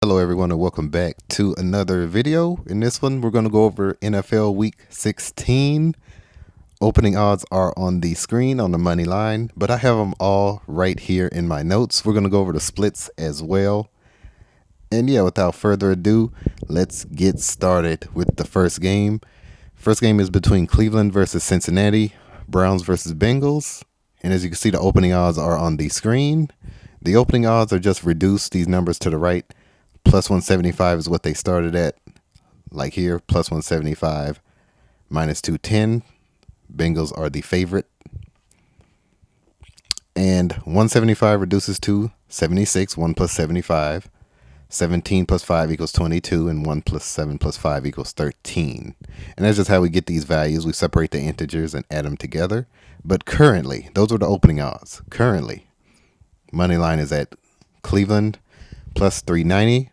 Hello everyone and welcome back to another video. In this one we're going to go over NFL Week 16. Opening odds are on the screen on the money line, but I have them all right here in my notes. We're going to go over the splits as well. And yeah, without further ado, let's get started with the first game. First game is between Cleveland versus Cincinnati, Browns versus Bengals. And as you can see, the opening odds are on the screen. The opening odds are just reduced, these numbers to the right. Plus 175 is what they started at. Like here, plus 175, minus 210. Bengals are the favorite. And 175 reduces to 76. 1 plus 75. 17 plus 5 equals 22. And 1 plus 7 plus 5 equals 13. And that's just how we get these values. We separate the integers and add them together. But currently, those are the opening odds. Currently, money line is at Cleveland plus 390.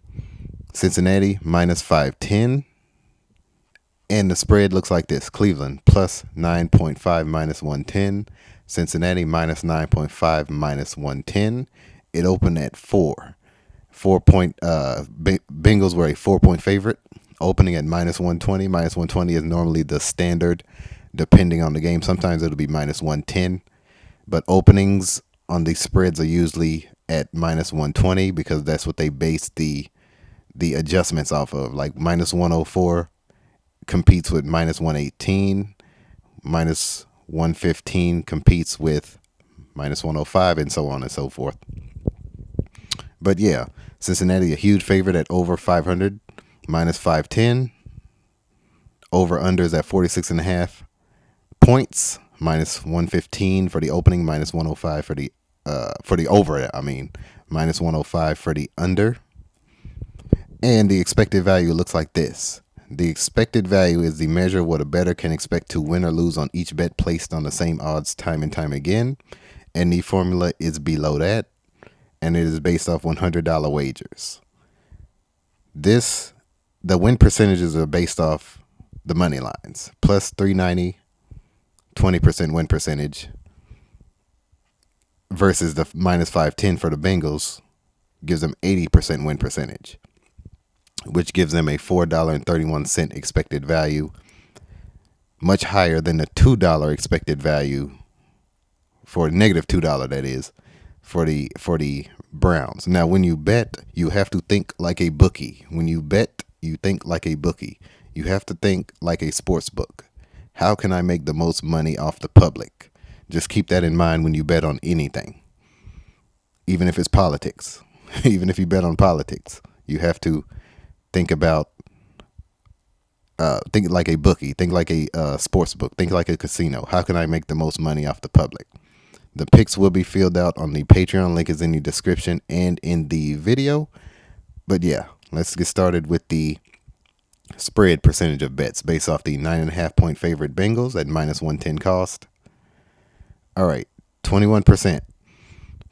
Cincinnati minus 510. And the spread looks like this. Cleveland plus 9.5 minus 110. Cincinnati minus 9.5 minus 110. It opened at 4. Bengals were a 4-point favorite, opening at minus 120. Minus 120 is normally the standard, depending on the game. Sometimes it'll be minus 110. But openings on these spreads are usually at minus 120 because that's what they base the adjustments off of. Like minus 104 competes with minus 118, minus 115 competes with minus 105, and so on and so forth. But yeah, Cincinnati a huge favorite at over 500, minus 510. Over unders at 46.5 points, minus 115 for the opening, minus 105 for the over. Minus 105 for the under. And the expected value looks like this. The expected value is the measure of what a bettor can expect to win or lose on each bet placed on the same odds time and time again. And the formula is below that. And it is based off $100 wagers. The win percentages are based off the money lines. Plus 390, 20% win percentage versus the minus 510 for the Bengals gives them 80% win percentage, which gives them a $4.31 expected value, much higher than the $2 expected value for negative $2, that is, for the Browns. Now, when you bet, you have to think like a bookie. When you bet, you think like a bookie. You have to think like a sports book. How can I make the most money off the public? Just keep that in mind when you bet on anything, even if it's politics. Even if you bet on politics, you have to think like a bookie, think like a sports book, think like a casino. How can I make the most money off the public? The picks will be filled out on the Patreon. Link is in the description and in the video. But yeah, let's get started with the spread percentage of bets based off the 9.5-point favorite Bengals at minus 110 cost. All right, 21%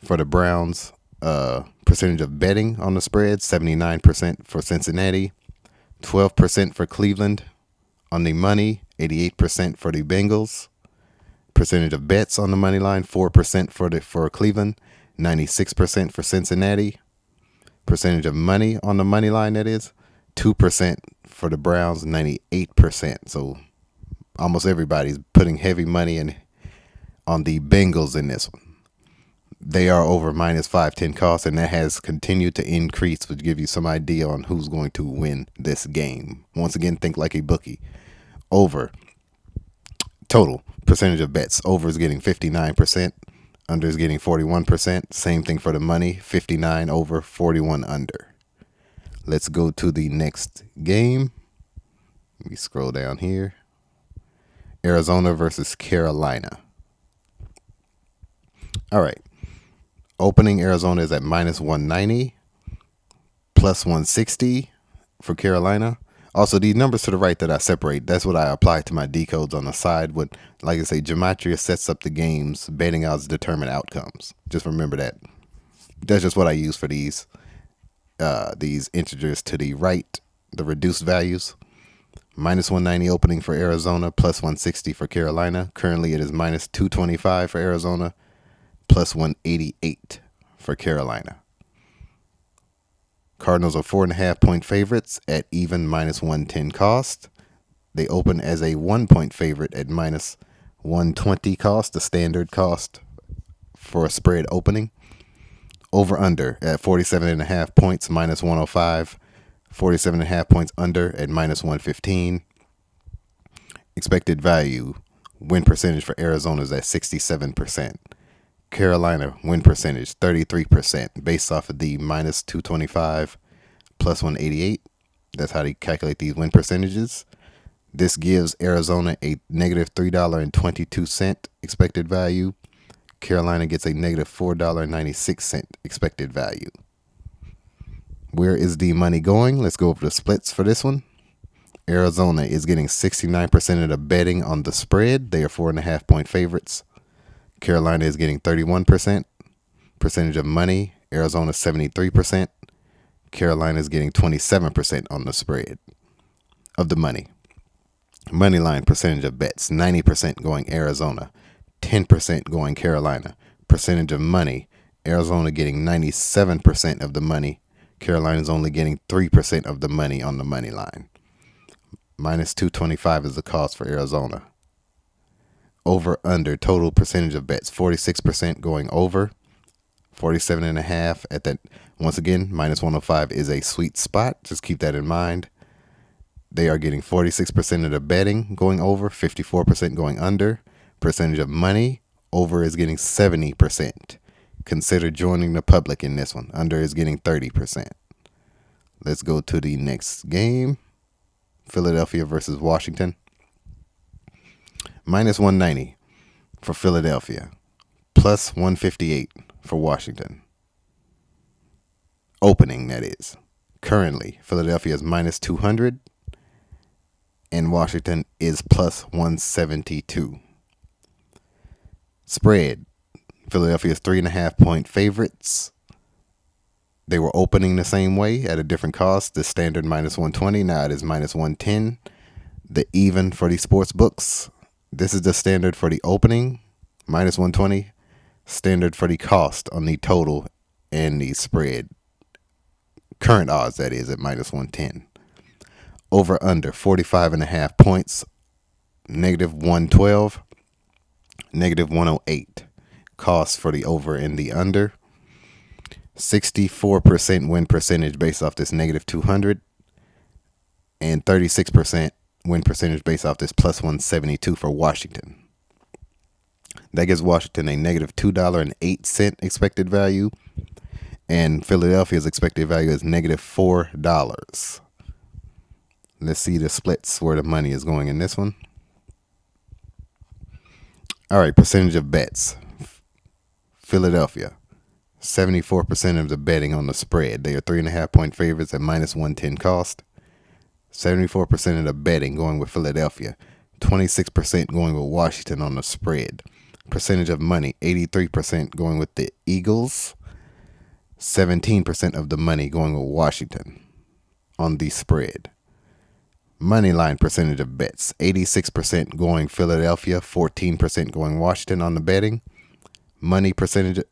for the Browns. Percentage of betting on the spread, 79% for Cincinnati, 12% for Cleveland on the money, 88% for the Bengals. Percentage of bets on the money line, 4% for Cleveland, 96% for Cincinnati. Percentage of money on the money line, that is 2% for the Browns, 98%. So almost everybody's putting heavy money in on the Bengals in this one. They are over minus 510 cost, and that has continued to increase, which give you some idea on who's going to win this game. Once again, think like a bookie. Over total percentage of bets. Over is getting 59%. Under is getting 41%. Same thing for the money. 59 over, 41 under. Let's go to the next game. Let me scroll down here. Arizona versus Carolina. All right. Opening Arizona is at minus 190, plus 160 for Carolina. Also, these numbers to the right that I separate, that's what I apply to my decodes on the side. What, like I say, gematria sets up the games. Betting odds determine outcomes. Just remember that. That's just what I use for these integers to the right, the reduced values. Minus 190 opening for Arizona, plus 160 for Carolina. Currently, it is minus 225 for Arizona, plus 188 for Carolina. Cardinals are 4.5-point favorites at even minus 110 cost. They open as a 1-point favorite at minus 120 cost, the standard cost for a spread opening. Over under at 47.5 points, minus 105. 47.5 points under at minus 115. Expected value, win percentage for Arizona is at 67%. Carolina win percentage 33% based off of the minus 225 plus 188. That's how they calculate these win percentages. This gives Arizona a negative $3.22 expected value. Carolina gets a negative $4.96 expected value. Where is the money going? Let's go over the splits for this one. Arizona is getting 69% of the betting on the spread. They are 4.5-point favorites. Carolina is getting 31%. Percentage of money, Arizona 73%. Carolina is getting 27% on the spread of the money. Money line percentage of bets, 90% going Arizona, 10% going Carolina. Percentage of money, Arizona getting 97% of the money. Carolina is only getting 3% of the money on the money line. Minus 225 is the cost for Arizona. Over under total percentage of bets, 46% going over, 47.5 at that. Once again, minus 105 is a sweet spot. Just keep that in mind. They are getting 46% of the betting going over, 54% going under. Percentage of money, over is getting 70%. Consider joining the public in this one. Under is getting 30%. Let's go to the next game. Philadelphia versus Washington. Minus 190 for Philadelphia. Plus 158 for Washington. Opening, that is. Currently, Philadelphia is minus 200. And Washington is plus 172. Spread. Philadelphia is 3.5-point favorites. They were opening the same way at a different cost. The standard minus 120. Now it is minus 110. The even for the sports books. This is the standard for the opening, minus 120. Standard for the cost on the total and the spread. Current odds, that is, at minus 110. Over under 45.5 points. Negative 112. Negative 108. Cost for the over and the under. 64% win percentage based off this negative 200. And 36% win percentage based off this plus 172 for Washington. That gives Washington a negative $2.08 expected value. And Philadelphia's expected value is negative $4. Let's see the splits where the money is going in this one. All right, percentage of bets. Philadelphia, 74% of the betting on the spread. They are 3.5-point favorites at minus 110 cost. 74% of the betting going with Philadelphia. 26% going with Washington on the spread. Percentage of money, 83% going with the Eagles. 17% of the money going with Washington on the spread. Money line percentage of bets, 86% going Philadelphia, 14% going Washington on the betting. Money percentage of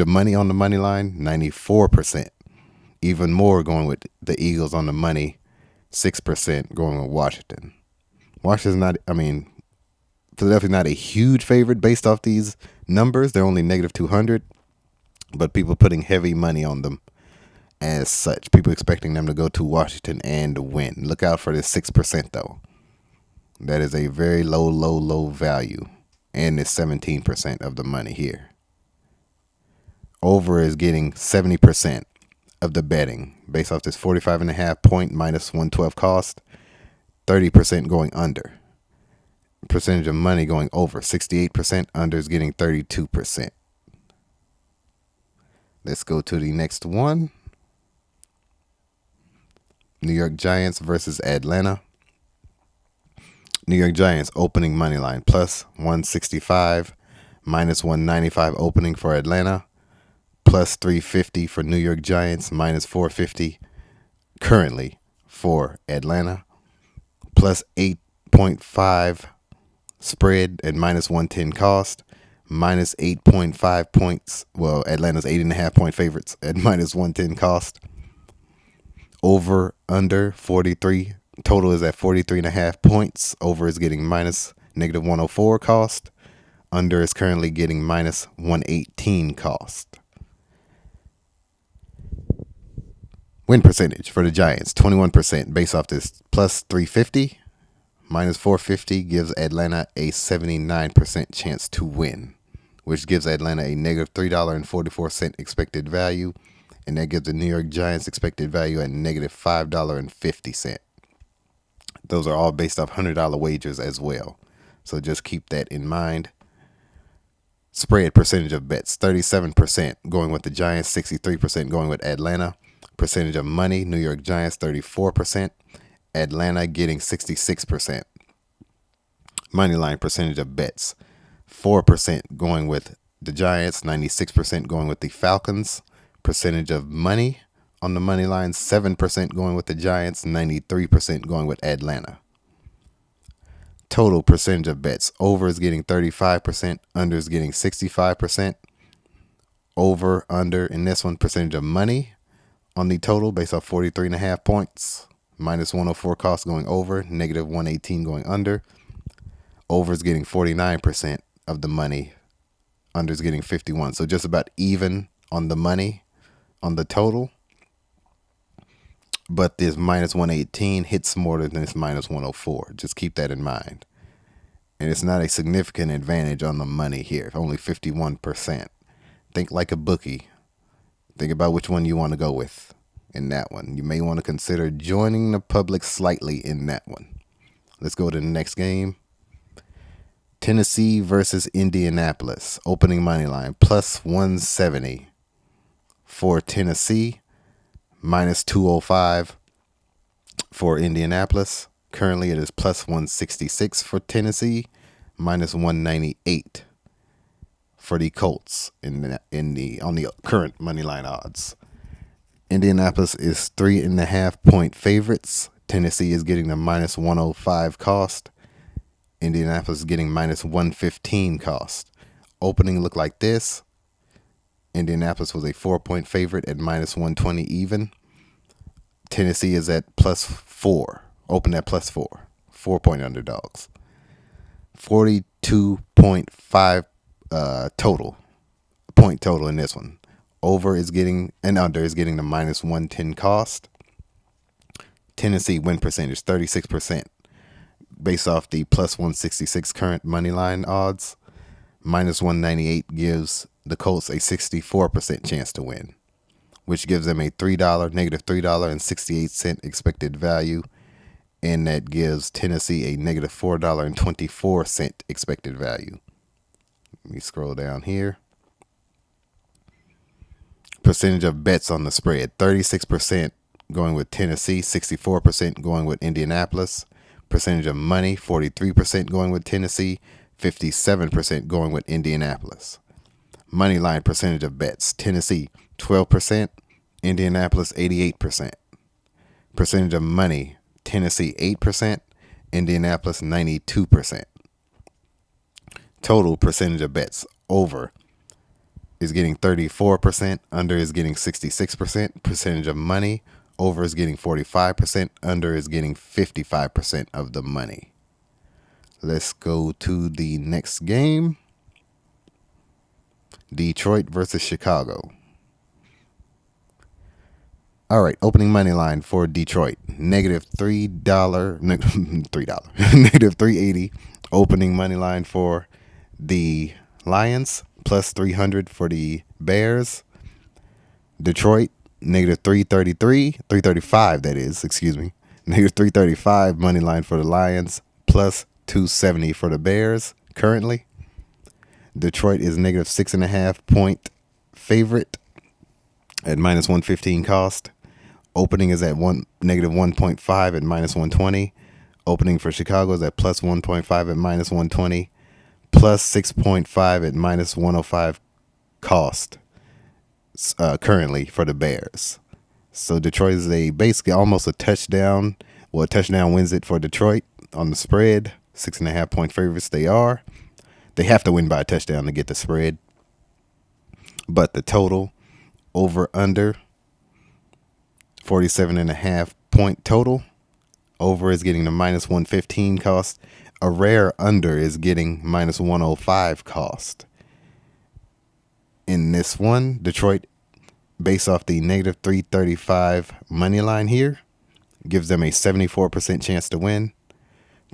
money on the money line, 94%. Even more going with the Eagles on the money, 6% going with Washington. Philadelphia's not a huge favorite based off these numbers. They're only negative 200, but people putting heavy money on them as such. People expecting them to go to Washington and win. Look out for this 6% though. That is a very low value. And it's 17% of the money here. Over is getting 70% of the betting based off this 45.5 point minus 112 cost. 30% going under. Percentage of money going over, 68%. Under is getting 32%. Let's go to the next one. New York Giants versus Atlanta. New York Giants opening money line plus 165, minus 195 opening for Atlanta, plus 350 for New York Giants, minus 450 currently for Atlanta, plus 8.5 spread at minus 110 cost, minus 8.5 points. Well, Atlanta's 8.5 point favorites at minus 110 cost. Over under 43. Total is at 43.5 points. Over is getting minus negative 104 cost. Under is currently getting minus 118 cost. Win percentage for the Giants, 21%, based off this plus 350. Minus 450 gives Atlanta a 79% chance to win, which gives Atlanta a negative $3.44 expected value, and that gives the New York Giants expected value at negative $5.50. Those are all based off $100 wagers as well, so just keep that in mind. Spread percentage of bets, 37% going with the Giants, 63% going with Atlanta. Percentage of money, New York Giants 34%, Atlanta getting 66%. Moneyline percentage of bets, 4% going with the Giants, 96% going with the Falcons. Percentage of money on the money line, 7% going with the Giants, 93% going with Atlanta. Total percentage of bets, over is getting 35%, under is getting 65%. Over, under in this one, percentage of money on the total based off 43.5 points. Minus 104 cost going over, negative 118 going under. Over is getting 49% of the money. Under is getting 51. So just about even on the money on the total. But this minus 118 hits more than this minus 104. Just keep that in mind. And it's not a significant advantage on the money here. Only 51%. Think like a bookie. Think about which one you want to go with in that one. You may want to consider joining the public slightly in that one. Let's go to the next game. Tennessee versus Indianapolis. Opening money line plus 170 for Tennessee. Minus 205 for Indianapolis. Currently it is plus 166 for Tennessee. Minus 198 for the Colts on the current money line odds. Indianapolis is 3.5 point favorites. Tennessee is getting the minus 105 cost. Indianapolis is getting minus 115 cost. Opening looked like this. Indianapolis was a 4-point favorite at minus 120 even. Tennessee is at plus 4. Open at plus 4. 4-point underdogs. 42.5 point total in this one. Over is getting and under is getting the minus 110 cost. Tennessee win percentage 36% based off the plus 166 current money line odds. Minus 198 gives the Colts a 64% chance to win, which gives them a negative $3.68 expected value, and that gives Tennessee a negative $4.24 expected value. Let me scroll down here. Percentage of bets on the spread, 36% going with Tennessee, 64% going with Indianapolis. Percentage of money, 43% going with Tennessee, 57% going with Indianapolis. Money line percentage of bets, Tennessee 12%, Indianapolis 88%. Percentage of money, Tennessee 8%, Indianapolis 92%. Total percentage of bets, over is getting 34%, under is getting 66%. Percentage of money, over is getting 45%, under is getting 55% of the money. Let's go to the next game. Detroit versus Chicago. All right, opening money line for Detroit, negative $3, negative 380. Opening money line for the Lions, plus 300 for the Bears. Detroit, negative 335, that is, excuse me. Negative 335 money line for the Lions, plus 270 for the Bears currently. Detroit is negative 6.5 point favorite at minus 115 cost. Opening is at negative 1.5 at minus 120. Opening for Chicago is at plus 1.5 at minus 120. Plus 6.5 at minus 105 cost currently for the Bears. So Detroit is basically almost a touchdown. Well, a touchdown wins it for Detroit on the spread. 6.5 point favorites they are. They have to win by a touchdown to get the spread. But the total over under 47.5 point total. Over is getting the minus 115 cost. A rare under is getting minus 105 cost. In this one, Detroit, based off the negative 335 money line here, gives them a 74% chance to win.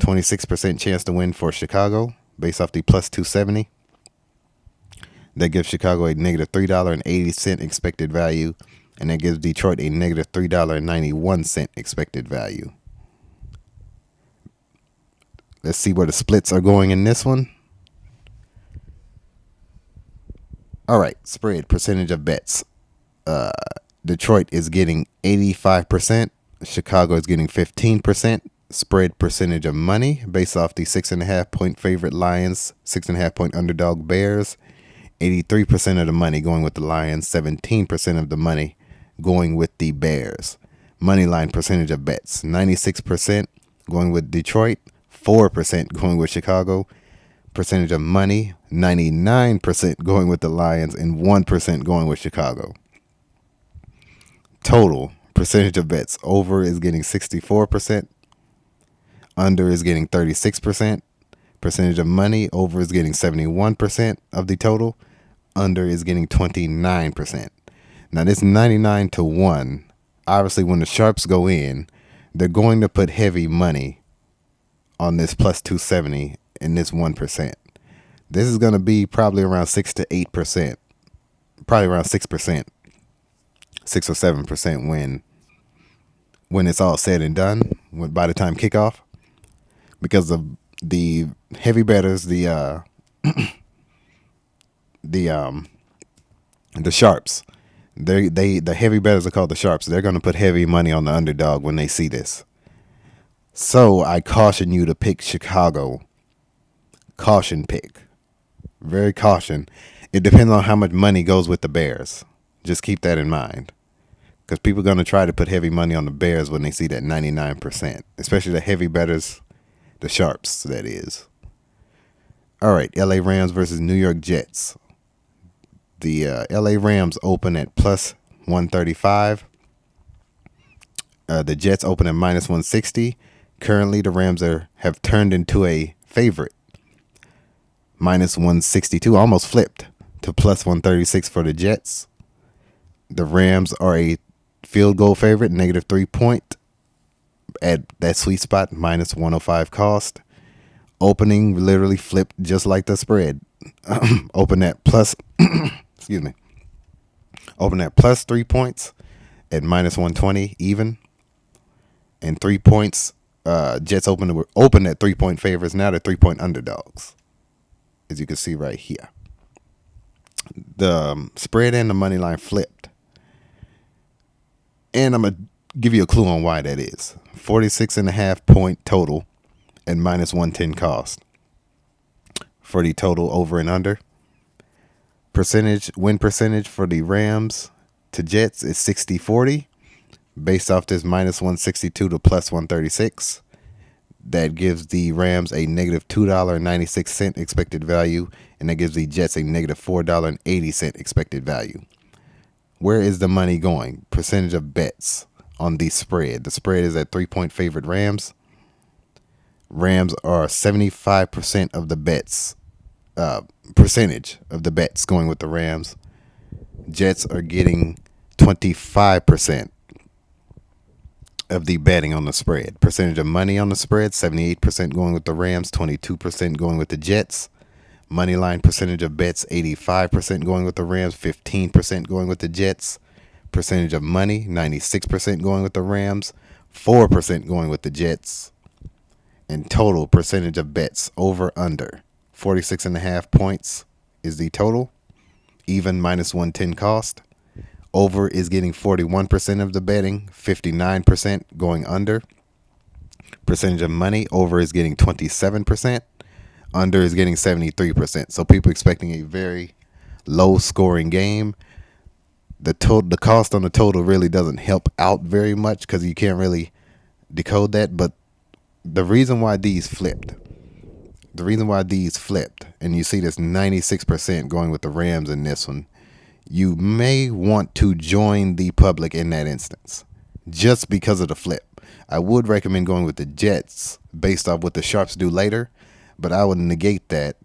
26% chance to win for Chicago, based off the plus 270. That gives Chicago a negative $3.80 expected value, and that gives Detroit a negative $3.91 expected value. Let's see where the splits are going in this one. All right, spread percentage of bets. Detroit is getting 85%. Chicago is getting 15%. Spread percentage of money based off the 6.5 point favorite Lions, 6.5 point underdog Bears. 83% of the money going with the Lions, 17% of the money going with the Bears. Money line percentage of bets, 96% going with Detroit, 4% going with Chicago. Percentage of money, 99% going with the Lions and 1% going with Chicago. Total percentage of bets, over is getting 64%. Under is getting 36%. Percentage of money, over is getting 71% of the total. Under is getting 29%. Now this 99-1, obviously when the sharps go in, they're going to put heavy money on this plus 270 and this 1%. This is going to be probably around 6 to 8%. Probably around 6%. 6 or 7% when it's all said and done, by the time kickoff. Because of the heavy bettors, the sharps. The heavy bettors are called the sharps. They're going to put heavy money on the underdog when they see this. So I caution you to pick Chicago. Caution pick. Very caution. It depends on how much money goes with the Bears. Just keep that in mind. Because people are going to try to put heavy money on the Bears when they see that 99%. Especially the heavy bettors, the sharps, that is. All right, LA Rams versus New York Jets. The LA Rams open at plus 135. The Jets open at minus 160. Currently, the Rams have turned into a favorite. Minus 162, almost flipped to plus 136 for the Jets. The Rams are a field goal favorite, negative 3 point at that sweet spot, minus 105 cost. Opening literally flipped just like the spread. Open at plus, excuse me. Open at plus 3 points at minus 120 even. And 3 points. Jets open at 3 point favorites. Now they're 3 point underdogs, as you can see right here. The spread and the money line flipped. And I'm going to give you a clue on why that is. 46.5 point total at minus 110 cost for the total over and under. Win percentage for the Rams to Jets is 60-40. Based off this minus 162 to plus 136. That gives the Rams a negative $2.96 expected value, and that gives the Jets a negative $4.80 expected value. Where is the money going? Percentage of bets on the spread. The spread is at 3 point favorite Rams. Rams are 75% of the bets. Percentage of the bets going with the Rams. Jets are getting 25% of the betting on the spread. Percentage of money on the spread, 78% going with the Rams, 22% going with the Jets. Money line percentage of bets, 85% going with the Rams, 15% going with the Jets. Percentage of money, 96% going with the Rams, 4% going with the Jets. And total percentage of bets, over, under, 46.5 points is the total. Even minus 110 cost. Over is getting 41% of the betting, 59% going under. Percentage of money, over is getting 27%. Under is getting 73%. So people expecting a very low scoring game. The cost on the total really doesn't help out very much because you can't really decode that. But the reason why these flipped, The reason why these flipped, and you see this 96% going with the Rams in this one, you may want to join the public in that instance just because of the flip. I would recommend going with the Jets based off what the Sharps do later, but I would negate that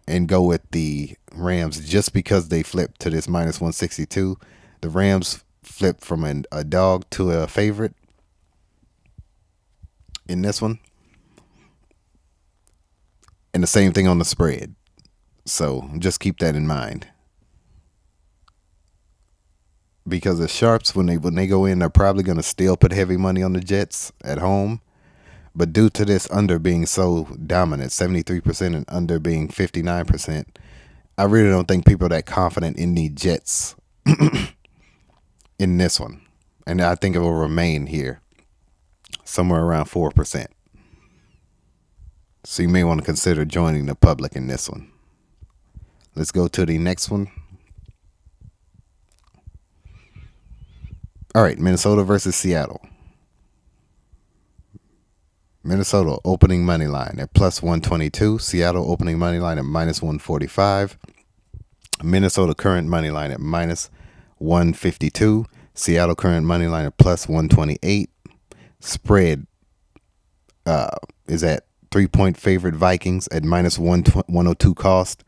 and go with the Rams just because they flipped to this minus 162. The Rams flipped from a dog to a favorite in this one. And the same thing on the spread. So just keep that in mind. Because the Sharps, when they go in, they're probably going to still put heavy money on the Jets at home. But due to this under being so dominant, 73% and under being 59%, I really don't think people are that confident in the Jets in this one. And I think it will remain here somewhere around 4%. So you may want to consider joining the public in this one. Let's go to the next one. All right, Minnesota versus Seattle. Minnesota opening money line at plus 122. Seattle opening money line at minus 145. Minnesota current money line at minus 152. Seattle current money line at plus 128. Spread is at 3-point favorite Vikings at minus 102 cost.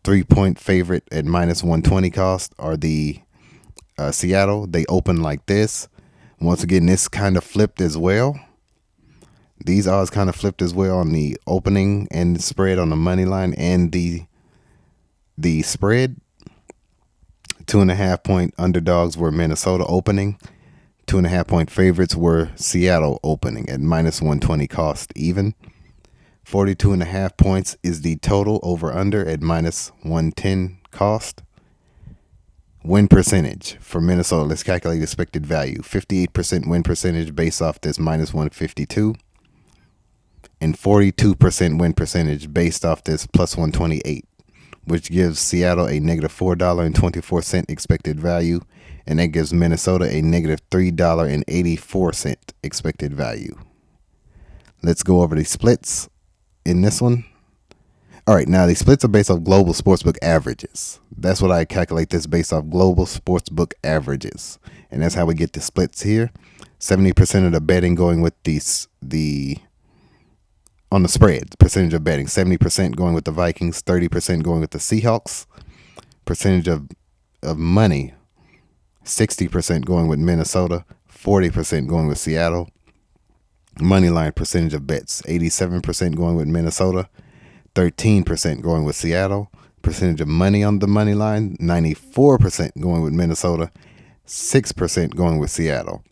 3-point favorite at minus 120 cost are the Seattle. They open like this. Once again, this kind of flipped as well. These odds kind of flipped as well on the opening and the spread on the money line and the spread. 2.5-point underdogs were Minnesota opening. 2.5-point favorites were Seattle opening at minus 120 cost even. 42.5 points is the total over under at minus 110 cost. Win percentage for Minnesota. Let's calculate expected value. 58% win percentage based off this minus 152. And 42% win percentage based off this plus 128, which gives Seattle a negative $4.24 expected value, and that gives Minnesota a negative $3.84 expected value. Let's go over the splits in this one. All right, now the splits are based off global sportsbook averages. That's what I calculate this based off global sportsbook averages, and that's how we get the splits here. 70% of the betting going with the on the spread, percentage of betting, 70% going with the Vikings, 30% going with the Seahawks. Percentage of money, 60% going with Minnesota, 40% going with Seattle. Money line percentage of bets, 87% going with Minnesota, 13% going with Seattle. Percentage of money on the money line, 94% going with Minnesota, 6% going with Seattle.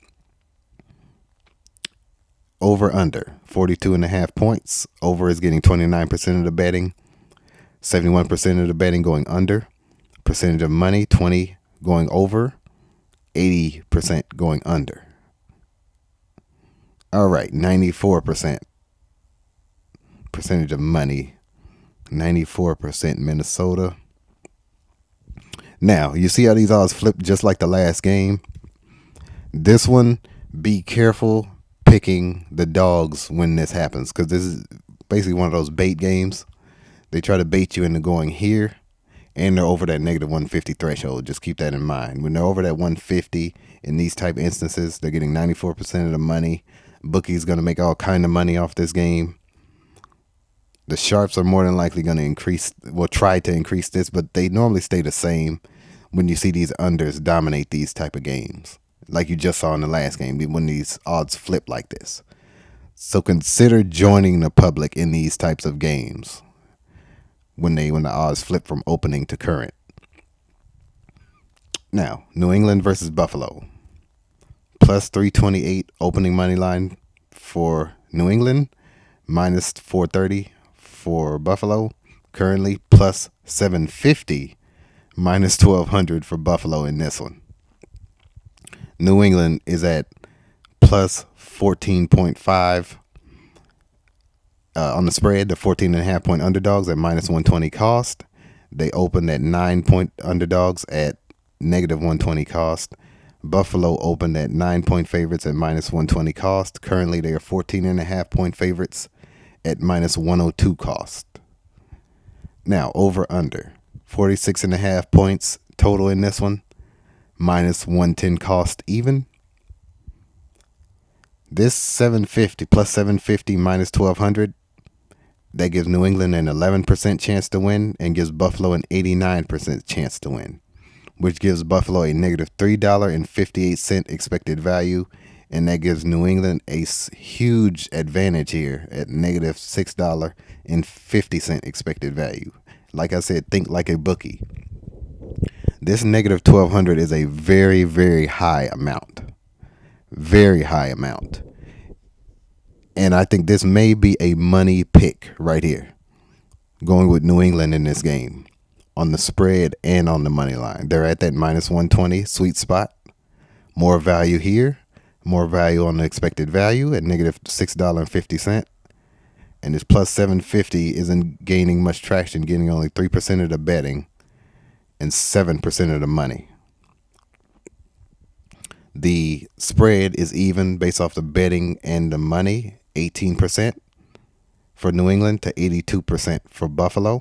Over under 42.5 points. Over is getting 29% of the betting. 71% of the betting going under. Percentage of money 20 going over. 80% going under. All right, 94% percentage of money. 94% Minnesota. Now, you see how these odds flip just like the last game? This one, be careful picking the dogs when this happens, because this is basically one of those bait games. They try to bait you into going here, and they're over that negative 150 threshold. Just keep that in mind. When they're over that 150 in these type instances, they're getting 94% of the money. Bookie's going to make all kind of money off this game. The Sharps are more than likely going to try to increase this, but they normally stay the same when you see these unders dominate these type of games, like you just saw in the last game when these odds flip like this. So consider joining the public in these types of games when the odds flip from opening to current. Now, New England versus Buffalo. Plus 328 opening money line for New England, minus 430 for Buffalo. Currently plus 750, minus 1200 for Buffalo in this one. New England is at plus 14.5 on the spread. The 14.5 point underdogs at minus 120 cost. They opened at 9-point underdogs at negative 120 cost. Buffalo opened at 9-point favorites at minus 120 cost. Currently, they are 14.5 point favorites at minus 102 cost. Now, over under 46.5 points total in this one, minus 110 cost even. This 750 plus 750 minus 1200, that gives New England an 11% chance to win and gives Buffalo an 89% chance to win, which gives Buffalo a negative $3.58 expected value, and that gives New England a huge advantage here at negative $6.50 expected value. Like I said, think like a bookie. This negative 1200 is a very, very high amount. Very high amount. And I think this may be a money pick right here, going with New England in this game on the spread and on the money line. They're at that minus 120 sweet spot. More value here, more value on the expected value at negative $6.50. And this plus 750 isn't gaining much traction, getting only 3% of the betting and 7% of the money. The spread is even based off the betting and the money, 18% for New England to 82% for Buffalo.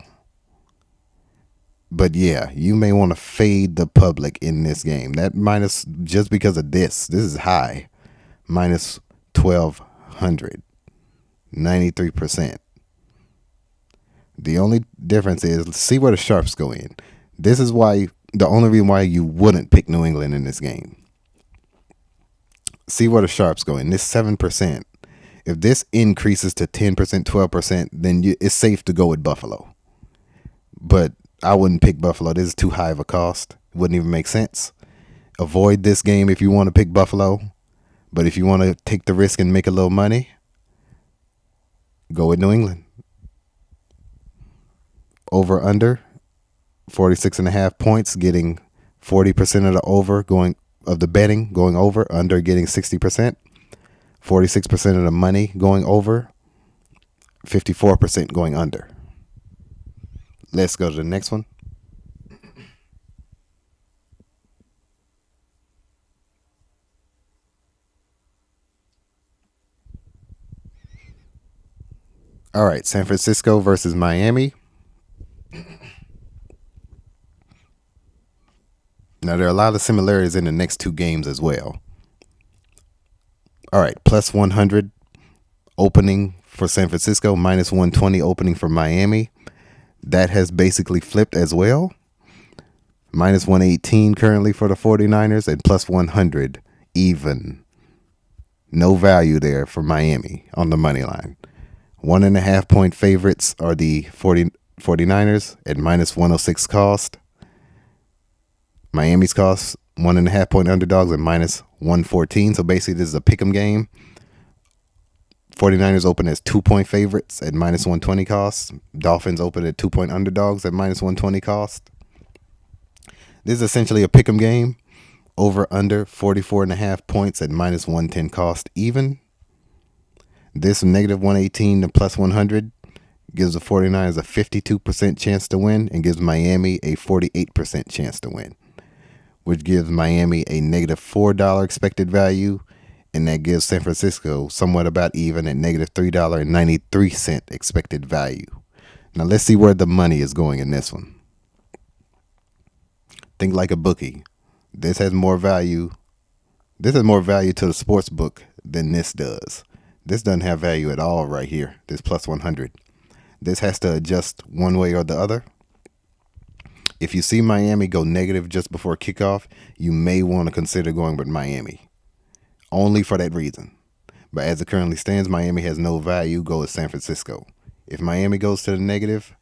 But yeah, you may want to fade the public in this game. That minus, just because of this is high. Minus 1,200, 93%. The only difference is, see where the sharps go in. This is why, the only reason why you wouldn't pick New England in this game. See where the sharps go in. This 7%. If this increases to 10%, 12%, then it's safe to go with Buffalo. But I wouldn't pick Buffalo. This is too high of a cost. It wouldn't even make sense. Avoid this game if you want to pick Buffalo. But if you want to take the risk and make a little money, go with New England. Over under 46.5 points, getting 40% of the over going of the betting going over, under getting 60%, 46% of the money going over, 54% going under. Let's go to the next one. All right, San Francisco versus Miami. Now, there are a lot of similarities in the next two games as well. All right, plus 100 opening for San Francisco, minus 120 opening for Miami. That has basically flipped as well. Minus 118 currently for the 49ers and plus 100 even. No value there for Miami on the money line. 1.5 point favorites are the 49ers at minus 106 cost. Miami's cost 1.5 point underdogs at minus 114. So basically, this is a pick'em game. 49ers open as 2 point favorites at minus 120 cost. Dolphins open at 2 point underdogs at minus 120 cost. This is essentially a pick'em game. Over under 44.5 points at minus 110 cost even. This negative 118 to plus 100 gives the 49ers a 52% chance to win and gives Miami a 48% chance to win, which gives Miami a negative $4 expected value, and that gives San Francisco somewhat about even at negative $3.93 expected value. Now let's see where the money is going in this one. Think like a bookie. This has more value. This has more value to the sports book than this does. This doesn't have value at all right here, this plus 100. This has to adjust one way or the other. If you see Miami go negative just before kickoff, you may want to consider going with Miami. Only for that reason. But as it currently stands, Miami has no value. Go with San Francisco. If Miami goes to the negative,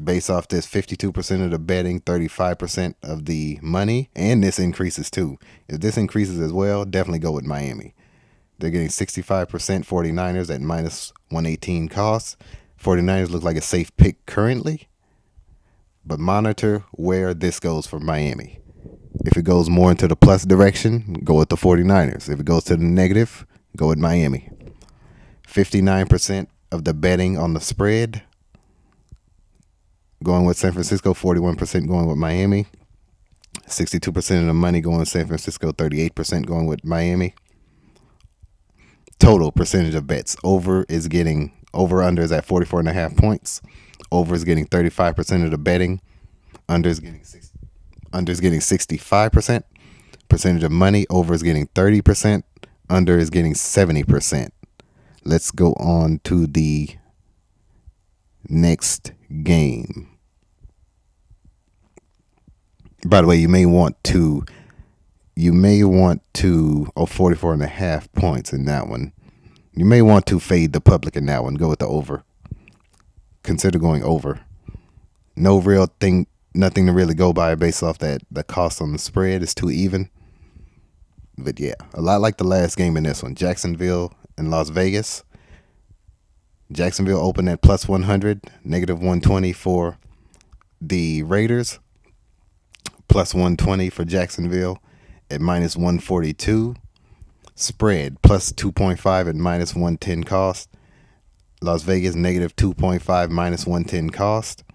based off this 52% of the betting, 35% of the money, and this increases too. If this increases as well, definitely go with Miami. They're getting 65% 49ers at minus 118 costs. 49ers look like a safe pick currently, but monitor where this goes for Miami. If it goes more into the plus direction, go with the 49ers. If it goes to the negative, go with Miami. 59% of the betting on the spread going with San Francisco, 41% going with Miami. 62% of the money going with San Francisco, 38% going with Miami. Total percentage of bets. Over under is at 44.5 points. Over is getting 35% of the betting. Under is getting 65%. Percentage of money, over is getting 30%. Under is getting 70%. Let's go on to the next game. By the way, you may want to 44.5 points in that one. You may want to fade the public in that one. Go with the over. Consider going over. No real thing, nothing to really go by based off that the cost on the spread is too even. But yeah, a lot like the last game in this one. Jacksonville and Las Vegas. Jacksonville opened at plus 100, negative 120 for the Raiders. Plus 120 for Jacksonville at minus 142. Spread plus 2.5 at minus 110 cost. Las Vegas negative 2.5 minus 110 cost.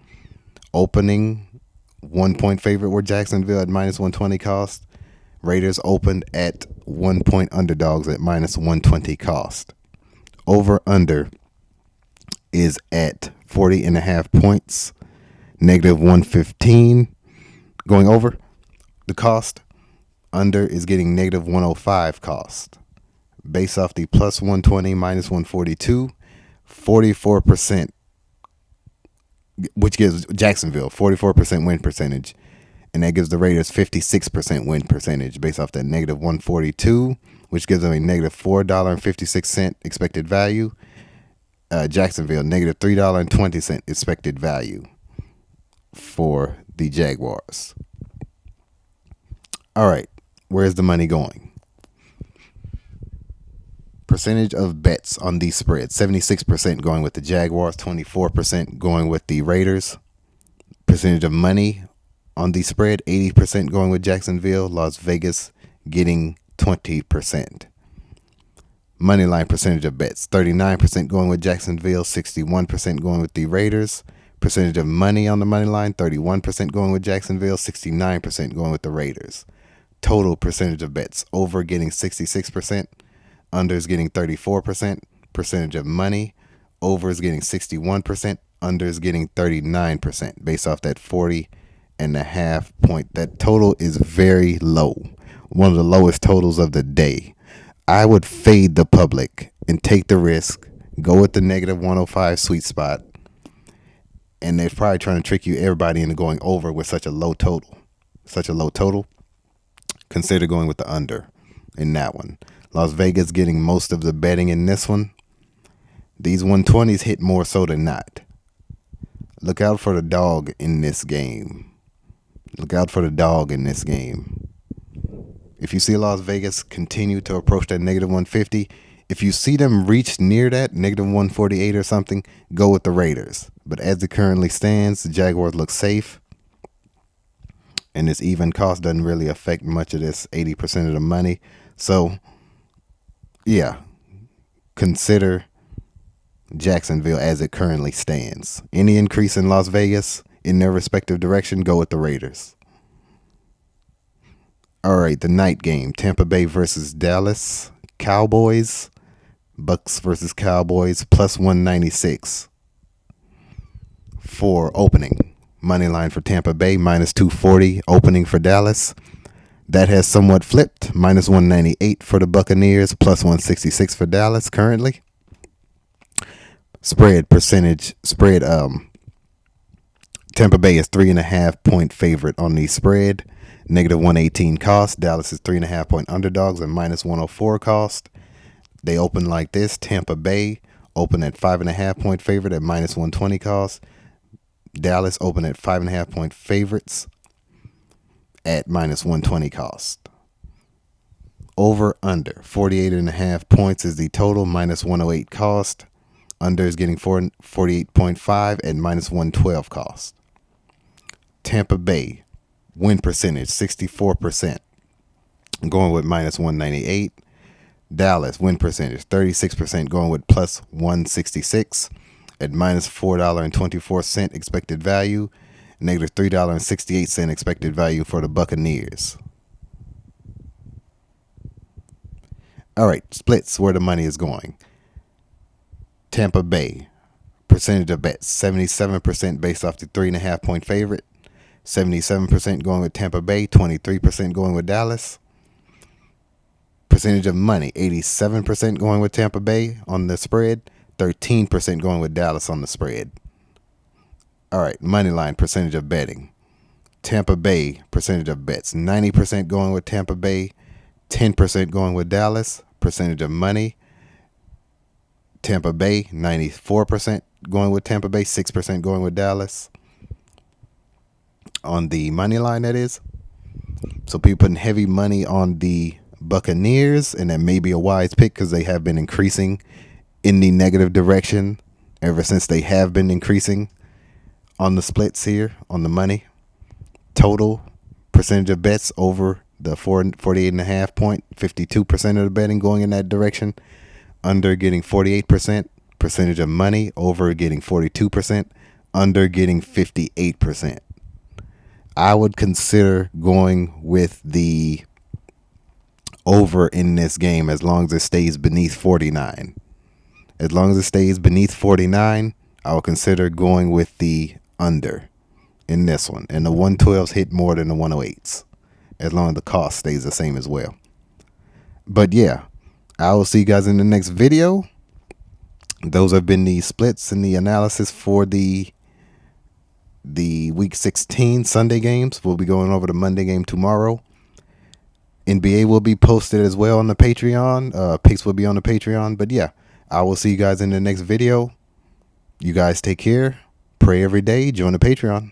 Opening 1 point favorite were Jacksonville at minus 120 cost. Raiders opened at 1 point underdogs at minus 120 cost. Over under is at 40.5 points, negative 115. Going over the cost. Under is getting negative 105 cost. Based off the plus 120 minus 142, 44%, which gives Jacksonville 44% win percentage. And that gives the Raiders 56% win percentage based off that negative 142, which gives them a negative $4.56 expected value. Jacksonville, negative $3.20 expected value for the Jaguars. All right, where's the money going? Percentage of bets on these spreads, 76% going with the Jaguars, 24% going with the Raiders. Percentage of money on the spread, 80% going with Jacksonville, Las Vegas getting 20%. Moneyline percentage of bets, 39% going with Jacksonville, 61% going with the Raiders. Percentage of money on the money line, 31% going with Jacksonville, 69% going with the Raiders. Total percentage of bets, over getting 66%, under is getting 34%. Percentage of money, over is getting 61%, under is getting 39% based off that 40.5 point. That total is very low, one of the lowest totals of the day. I would fade the public and take the risk, go with the negative 105 sweet spot. And they're probably trying to trick everybody into going over with such a low total. Consider going with the under in that one. Las Vegas getting most of the betting in this one. These 120s hit more so than not. Look out for the dog in this game. If you see Las Vegas continue to approach that negative 150, if you see them reach near that, negative 148 or something, go with the Raiders. But as it currently stands, the Jaguars look safe. And this even cost doesn't really affect much of this 80% of the money. So, yeah, consider Jacksonville as it currently stands. Any increase in Las Vegas in their respective direction, go with the Raiders. All right, the night game, Tampa Bay versus Dallas Cowboys. Bucks versus Cowboys, plus 196 for opening. Money line for Tampa Bay, minus 240. Opening for Dallas. That has somewhat flipped. Minus 198 for the Buccaneers, plus 166 for Dallas currently. Spread. Tampa Bay is 3.5 point favorite on the spread. Negative 118 cost. Dallas is 3.5 point underdogs and minus 104 cost. They open like this. Tampa Bay open at 5.5 point favorite at minus 120 cost. Dallas open at 5.5 point favorites at minus 120 cost. Over under 48.5 points is the total, minus 108 cost. Under is getting 48.5 at minus 112 cost. Tampa Bay win percentage 64%, going with minus 198. Dallas win percentage 36%, going with plus 166 at minus $4.24 expected value, negative $3.68 expected value for the Buccaneers. All right, splits where the money is going. Tampa Bay Percentage of bets, 77% based off the 3.5 point favorite, 77% going with Tampa Bay, 23% going with Dallas. Percentage of money, 87% going with Tampa Bay on the spread, 13% going with Dallas on the spread. All right, money line percentage of betting. Tampa Bay percentage of bets, 90% going with Tampa Bay, 10% going with Dallas. Percentage of money, Tampa Bay, 94% going with Tampa Bay, 6% going with Dallas. On the money line, that is. So people putting heavy money on the Buccaneers, and that may be a wise pick because they have been increasing in the negative direction ever since they have been increasing on the splits here on the money. Total percentage of bets over the 48.5 point, 52% of the betting going in that direction. Under getting 48%. Percentage of money over getting 42%. Under getting 58%. I would consider going with the over in this game as long as it stays beneath 49. As long as it stays beneath 49, I will consider going with the under in this one. And the 112s hit more than the 108s, as long as the cost stays the same as well. But yeah, I will see you guys in the next video. Those have been the splits and the analysis for the week 16 Sunday games. We'll be going over the Monday game tomorrow. NBA will be posted as well on the Patreon. Picks will be on the Patreon. But yeah, I will see you guys in the next video. You guys take care. Pray every day. Join the Patreon.